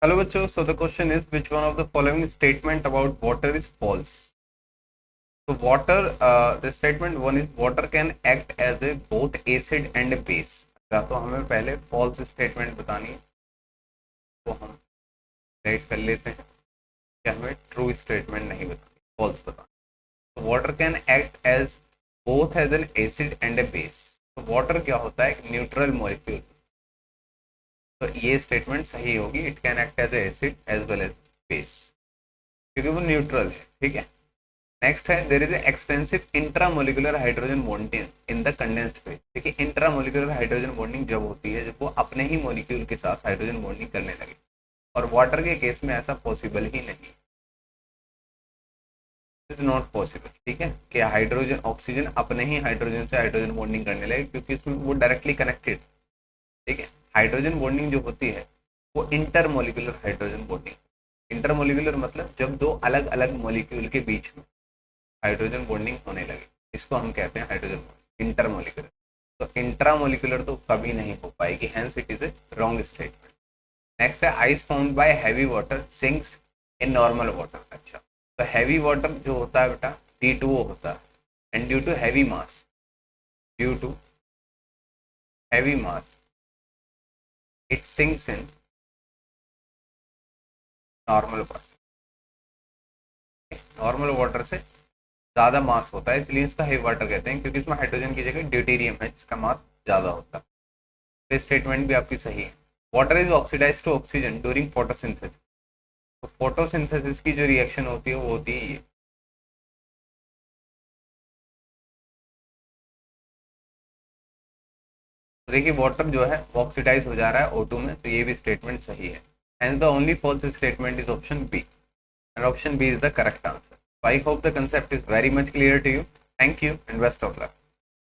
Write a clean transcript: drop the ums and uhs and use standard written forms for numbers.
Hello बच्चों, so the question is which one of the following statement about water is false? So water, the statement one is water can act as a both acid and a base. या तो हमें पहले false statement बतानी है, तो हम right कर लेते हैं कि हमें true statement नहीं बतानी, false बतानी. So water can act as both as an acid and a base. तो water क्या होता है? एक neutral molecule. तो ये स्टेटमेंट सही होगी. It can act as acid as well as base, क्योंकि वो न्यूट्रल है. ठीक है. नेक्स्ट है there is extensive intramolecular hydrogen bonding in the condensed phase. देखिए इंट्रामोलिकुलर हाइड्रोजन बॉन्डिंग जब होती है जब वो अपने ही मॉलिक्यूल के साथ हाइड्रोजन बॉन्डिंग करने लगे, और वाटर के केस में ऐसा पॉसिबल ही नहीं, इज नॉट पॉसिबल. ठीक है, कि हाइड्रोजन ऑक्सीजन अपने ही हाइड्रोजन से हाइड्रोजन बॉन्डिंग करने लगे, क्योंकि इसमें वो डायरेक्टली कनेक्टेड. ठीक है. हाइड्रोजन बॉन्डिंग जो होती है वो इंटरमोलिकुलर हाइड्रोजन बॉन्डिंग. इंटरमोलिकुलर मतलब जब दो अलग अलग मॉलिक्यूल के बीच में हाइड्रोजन बॉन्डिंग होने लगे, इसको हम कहते हैं हाइड्रोजन बॉन्डिंग. इंटरमोलिकुलर. तो इंट्रामोलिकुलर तो कभी नहीं हो पाएगी, hence it is a wrong statement. Next है ice found by heavy water sinks in normal water. अच्छा, तो हैवी वाटर जो होता है बेटा D2O होता है, and due to heavy mass, due to heavy mass it sinks in normal water. Normal water से ज्यादा मास होता है, इसलिए इसका हेवी वाटर कहते हैं, क्योंकि इसमें हाइड्रोजन की जगह ड्यूटेरियम है जिसका मास ज्यादा होता है. तो स्टेटमेंट भी आपकी सही है. Water is oxidise to oxygen during photosynthesis. तो फोटोसिंथेसिस की जो रिएक्शन होती है वो होती है ये. तो देखिए वाटर जो है वो ऑक्सीडाइज हो जा रहा है O2 में, तो ये भी स्टेटमेंट सही है. And the only false statement is option B, and option B is the correct answer. So I hope the concept is very much clear to you. Thank you and best of luck.